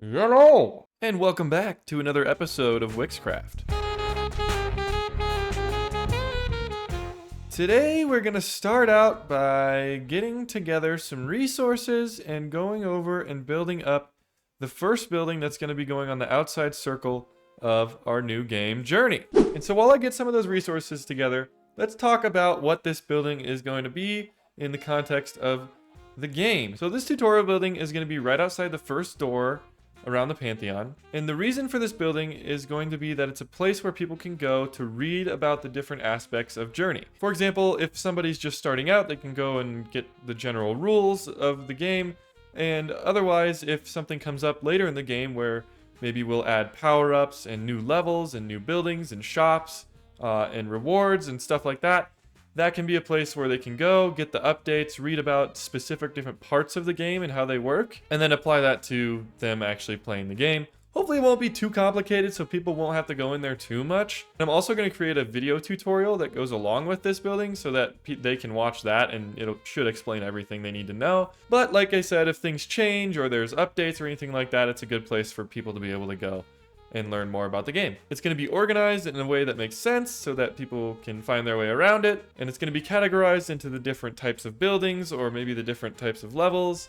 Hello! And welcome back to another episode of Wickscraft. Today we're going to start out by getting together some resources and going over and building up the first building that's going to be going on the outside circle of our new game Journey. And so while I get some of those resources together, let's talk about what this building is going to be in the context of the game. So this tutorial building is going to be right outside the first door around the Pantheon. And the reason for this building is going to be that it's a place where people can go to read about the different aspects of Journey. For example, if somebody's just starting out, they can go and get the general rules of the game. And otherwise, if something comes up later in the game where maybe we'll add power-ups and new levels and new buildings and shops and rewards and stuff like that, that can be a place where they can go, get the updates, read about specific different parts of the game and how they work, and then apply that to them actually playing the game. Hopefully it won't be too complicated so people won't have to go in there too much. I'm also going to create a video tutorial that goes along with this building so that they can watch that, and it should explain everything they need to know. But like I said, if things change or there's updates or anything like that, it's a good place for people to be able to go and learn more about the game. It's going to be organized in a way that makes sense so that people can find their way around it, and it's going to be categorized into the different types of buildings or maybe the different types of levels,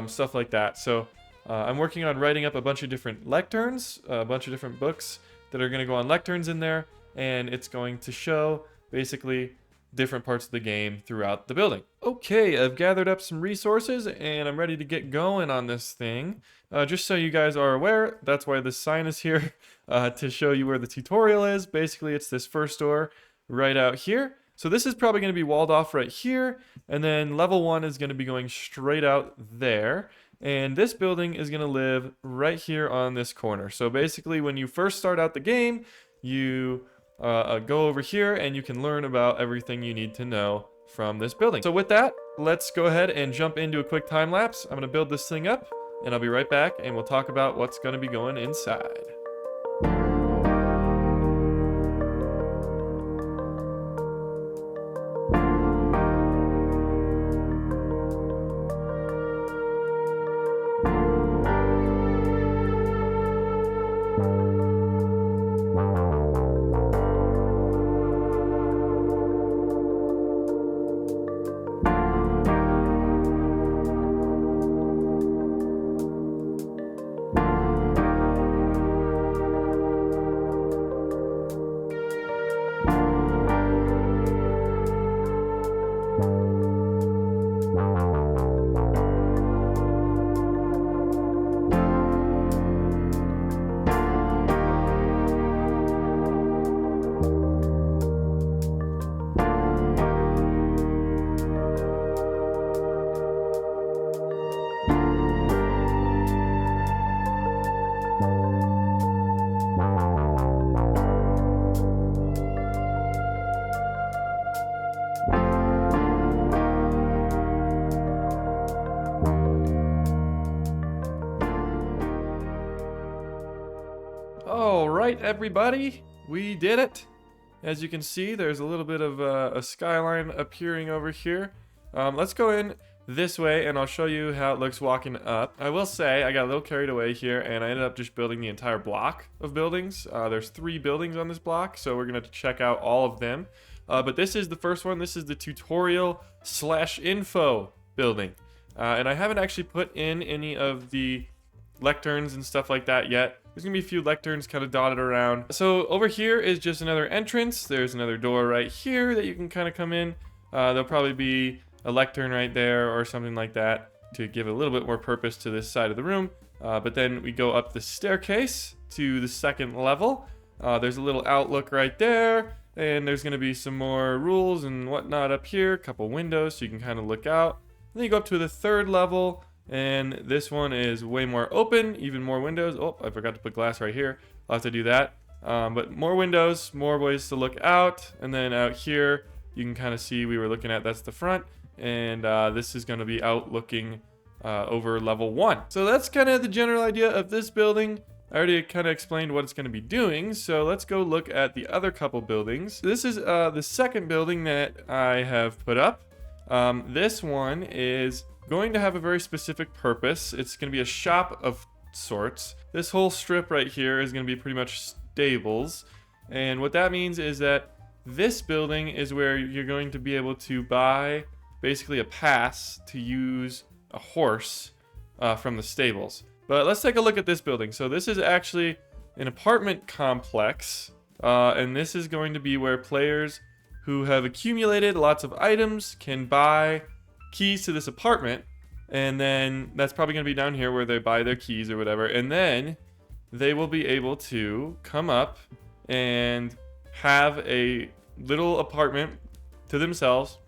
stuff like that. So I'm working on writing up a bunch of different lecterns, a bunch of different books that are going to go on lecterns in there, and it's going to show basically different parts of the game throughout the building. Okay, I've gathered up some resources and I'm ready to get going on this thing. Just so you guys are aware, that's why this sign is here, to show you where the tutorial is. Basically, it's this first door right out here. So this is probably going to be walled off right here, and then level 1 is going to be going straight out there. And this building is going to live right here on this corner. So basically, when you first start out the game, you go over here and you can learn about everything you need to know from this building. So with that, let's go ahead and jump into a quick time lapse. I'm going to build this thing up and I'll be right back and we'll talk about what's going to be going inside. All right, everybody, we did it. As you can see, there's a little bit of a skyline appearing over here. Let's go in this way and I'll show you how it looks walking up. I will say I got a little carried away here and I ended up just building the entire block of buildings. There's 3 buildings on this block, so we're gonna have to check out all of them. But this is the first one. This is the tutorial/info building. And I haven't actually put in any of the lecterns and stuff like that yet. There's gonna be a few lecterns kind of dotted around. So over here is just another entrance. There's another door right here that you can kind of come in. There'll probably be a lectern right there or something like that to give a little bit more purpose to this side of the room. But then we go up the staircase to the second level. There's a little outlook right there, and there's gonna be some more rules and whatnot up here, a couple windows so you can kind of look out. Then you go up to the third level, and this one is way more open, even more windows. Oh, I forgot to put glass right here. I'll have to do that. But more windows, more ways to look out. And then out here, you can kind of see we were looking at, that's the front. And this is going to be out looking over level 1. So that's kind of the general idea of this building. I already kind of explained what it's going to be doing, so let's go look at the other couple buildings. This is the second building that I have put up. This one is going to have a very specific purpose. It's going to be a shop of sorts. This whole strip right here is going to be pretty much stables. And what that means is that this building is where you're going to be able to buy basically a pass to use a horse from the stables. But let's take a look at this building. So this is actually an apartment complex, and this is going to be where players who have accumulated lots of items can buy keys to this apartment, and then that's probably going to be down here where they buy their keys or whatever, and then they will be able to come up and have a little apartment to themselves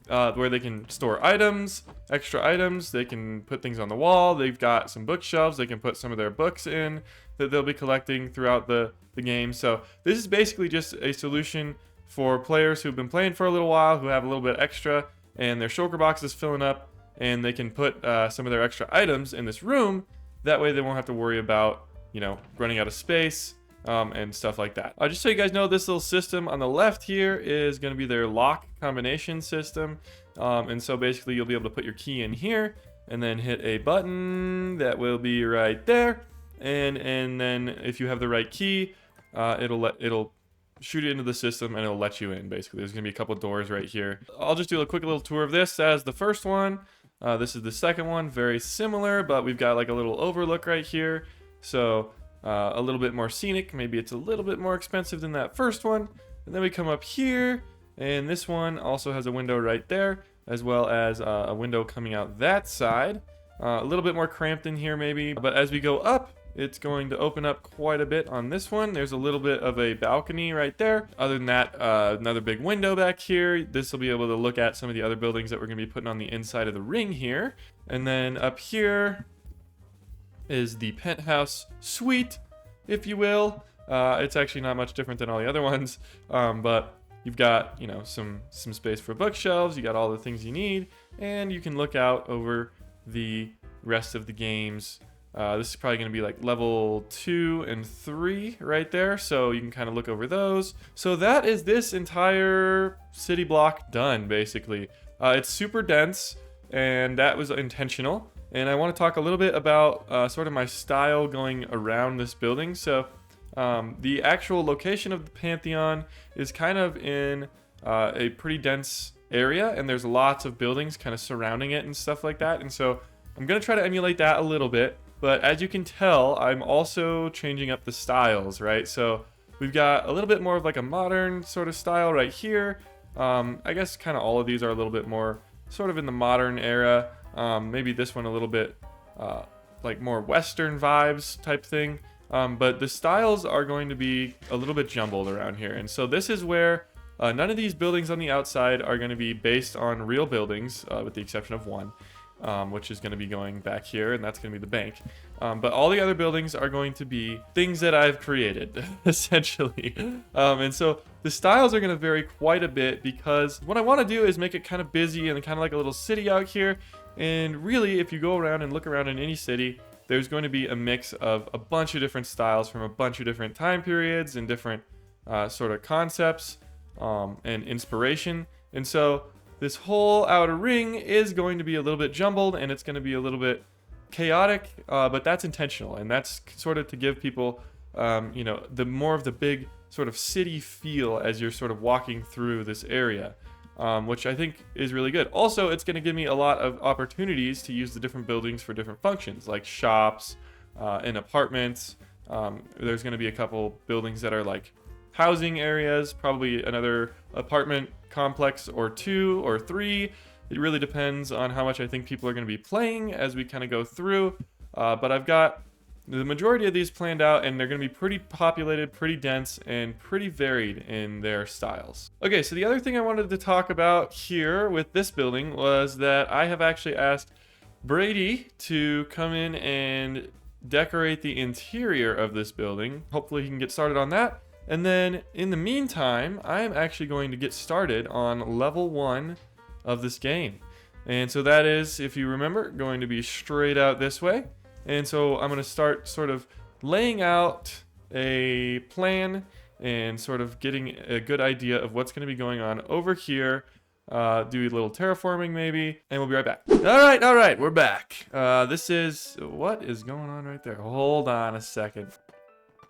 where they can store items, extra items. They can put things on the wall. They've got some bookshelves they can put some of their books in that they'll be collecting throughout the game. So this is basically just a solution for players who've been playing for a little while, who have a little bit extra and their shulker box is filling up, and they can put some of their extra items in this room. That way they won't have to worry about, you know, running out of space and stuff like that. Just so you guys know, this little system on the left here is going to be their lock combination system. And so basically you'll be able to put your key in here and then hit a button that will be right there. And then if you have the right key, it'll shoot it into the system and it'll let you in. Basically, there's going to be a couple doors right here. I'll just do a quick little tour of this as the first one. This is the second one, very similar, but we've got like a little overlook right here. So a little bit more scenic. Maybe it's a little bit more expensive than that first one. And then we come up here, and this one also has a window right there, as well as a window coming out that side. A little bit more cramped in here maybe, but as we go up, it's going to open up quite a bit on this one. There's a little bit of a balcony right there. Other than that, another big window back here. This will be able to look at some of the other buildings that we're going to be putting on the inside of the ring here. And then up here is the penthouse suite, if you will. It's actually not much different than all the other ones, but you've got, you know, some space for bookshelves. You got all the things you need, and you can look out over the rest of the games. This is probably going to be like level 2 and 3 right there, so you can kind of look over those. So that is this entire city block done, basically. It's super dense, and that was intentional. And I want to talk a little bit about sort of my style going around this building. So the actual location of the Pantheon is kind of in a pretty dense area, and there's lots of buildings kind of surrounding it and stuff like that. And so I'm going to try to emulate that a little bit. But as you can tell, I'm also changing up the styles, right? So we've got a little bit more of like a modern sort of style right here. I guess kind of all of these are a little bit more sort of in the modern era. Maybe this one a little bit like more Western vibes type thing. But the styles are going to be a little bit jumbled around here. And so this is where none of these buildings on the outside are going to be based on real buildings, with the exception of one. Which is going to be going back here, and that's going to be the bank. But all the other buildings are going to be things that I've created, essentially. And so the styles are going to vary quite a bit, because what I want to do is make it kind of busy and kind of like a little city out here. And really, if you go around and look around in any city, there's going to be a mix of a bunch of different styles from a bunch of different time periods and different sort of concepts and inspiration. And so this whole outer ring is going to be a little bit jumbled, and it's going to be a little bit chaotic, but that's intentional, and that's sort of to give people, you know, the more of the big sort of city feel as you're sort of walking through this area, which I think is really good. Also, it's going to give me a lot of opportunities to use the different buildings for different functions, like shops and apartments. There's going to be a couple buildings that are like housing areas, probably another apartment complex or 2 or 3. It really depends on how much I think people are going to be playing as we kind of go through. But I've got the majority of these planned out, and they're going to be pretty populated, pretty dense, and pretty varied in their styles. Okay, so the other thing I wanted to talk about here with this building was that I have actually asked Brady to come in and decorate the interior of this building. Hopefully he can get started on that. And then in the meantime, I'm actually going to get started on level 1 of this game. And so that is, if you remember, going to be straight out this way. And so I'm going to start sort of laying out a plan and sort of getting a good idea of what's going to be going on over here do a little terraforming maybe, and we'll be right back. All right, we're back. This is, what is going on right there? Hold on a second.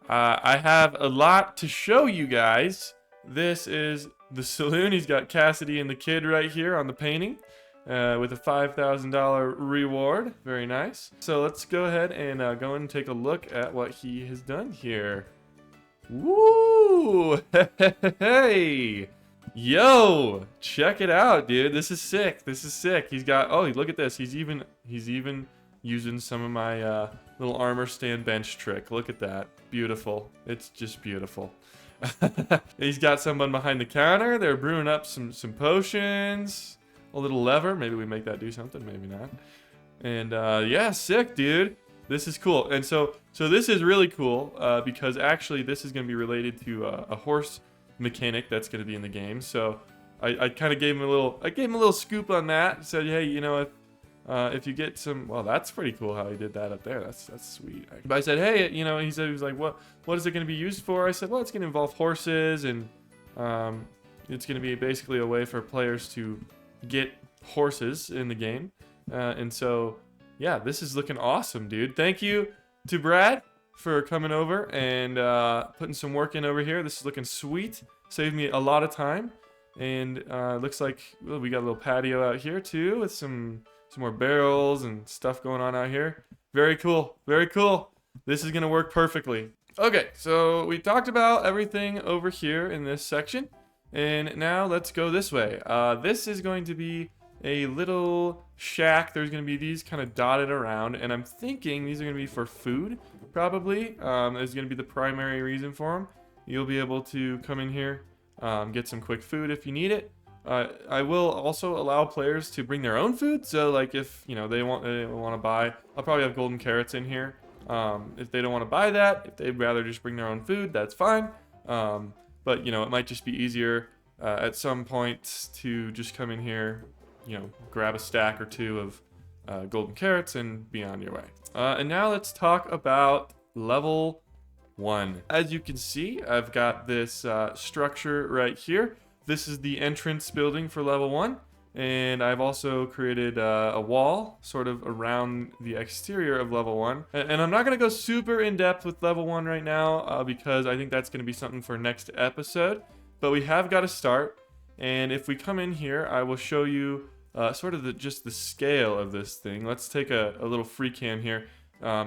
I have a lot to show you guys. This is the saloon. He's got Cassidy and the kid right here on the painting. With a $5,000 reward. Very nice. So let's go ahead and go and take a look at what he has done here. Woo! Hey! Yo! Check it out, dude. This is sick. This is sick. He's got, oh, look at this. He's even using some of my little armor stand bench trick. Look at that. Beautiful. It's just beautiful. He's got someone behind the counter. They're brewing up some potions. A little lever. Maybe we make that do something. Maybe not. And yeah, sick, dude. This is cool. And so this is really cool because actually this is going to be related to a horse mechanic that's going to be in the game. So I kind of gave him a little scoop on that. Said, hey, you know, if you get some, well, that's pretty cool how he did that up there. That's sweet. But I said, hey, you know, he was like, what is it going to be used for? I said, well, it's going to involve horses, and it's going to be basically a way for players to get horses in the game. And so yeah, this is looking awesome, dude. Thank you to Brad for coming over and putting some work in over here. This is looking sweet. Saved me a lot of time. And looks like, well, we got a little patio out here too with some more barrels and stuff going on out here. Very cool. Very cool. This is gonna work perfectly. Okay, so we talked about everything over here in this section. And now let's go this way. This is going to be a little shack. There's going to be these kind of dotted around, and I'm thinking these are going to be for food, probably. Is going to be the primary reason for them. You'll be able to come in here, get some quick food if you need it. I will also allow players to bring their own food. So, like, if you know they want to buy, I'll probably have golden carrots in here. If they don't want to buy that, if they'd rather just bring their own food, that's fine. But, you know, it might just be easier at some point to just come in here, you know, grab a stack or two of golden carrots and be on your way. And now let's talk about level 1. As you can see, I've got this structure right here. This is the entrance building for level 1. And I've also created a wall sort of around the exterior of level 1. And I'm not going to go super in depth with level 1 right now because I think that's going to be something for next episode. But we have got to start. And if we come in here, I will show you sort of just the scale of this thing. Let's take a little free cam here.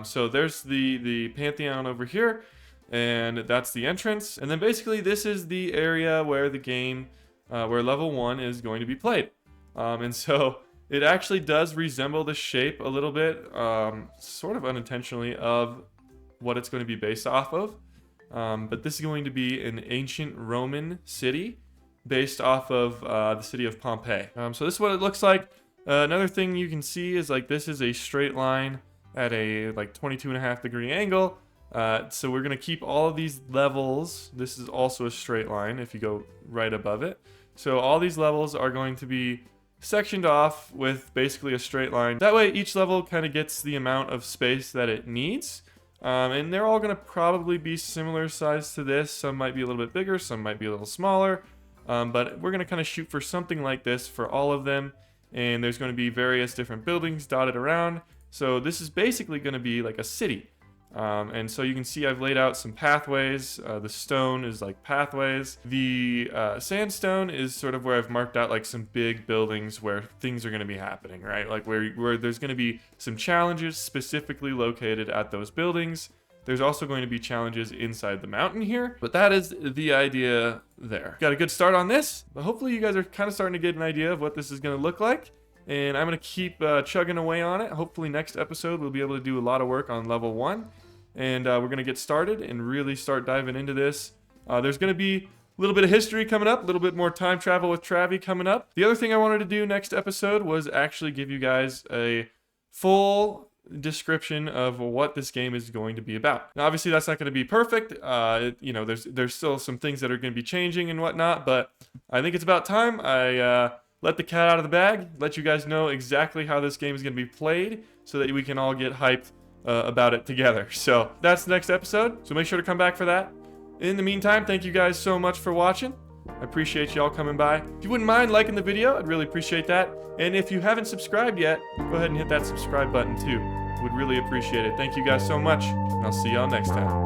So there's the Pantheon over here. And that's the entrance. And then basically this is the area where the game, where level 1 is going to be played. And so it actually does resemble the shape a little bit, sort of unintentionally, of what it's going to be based off of. But this is going to be an ancient Roman city based off of the city of Pompeii. So this is what it looks like. Another thing you can see is like this is a straight line at a like 22.5-degree angle. So we're going to keep all of these levels. This is also a straight line if you go right above it. So all these levels are going to be sectioned off with basically a straight line. That way each level kind of gets the amount of space that it needs. And they're all going to probably be similar size to this. Some might be a little bit bigger, some might be a little smaller. But we're going to kind of shoot for something like this for all of them. And there's going to be various different buildings dotted around. So this is basically going to be like a city. And so you can see I've laid out some pathways. The stone is like pathways. The sandstone is sort of where I've marked out like some big buildings where things are going to be happening, right? Like where there's going to be some challenges specifically located at those buildings. There's also going to be challenges inside the mountain here, but that is the idea there. Got a good start on this, but hopefully you guys are kind of starting to get an idea of what this is going to look like. And I'm going to keep chugging away on it. Hopefully next episode we'll be able to do a lot of work on level 1. And we're going to get started and really start diving into this. There's going to be a little bit of history coming up, a little bit more time travel with Travi coming up. The other thing I wanted to do next episode was actually give you guys a full description of what this game is going to be about. Now, obviously, that's not going to be perfect. You know, there's still some things that are going to be changing and whatnot, but I think it's about time I let the cat out of the bag, let you guys know exactly how this game is going to be played so that we can all get hyped about it together. So that's the next episode. So make sure to come back for that. In the meantime, thank you guys so much for watching. I appreciate y'all coming by. If you wouldn't mind liking the video, I'd really appreciate that. And if you haven't subscribed yet, go ahead and hit that subscribe button too. Would really appreciate it. Thank you guys so much, and I'll see y'all next time.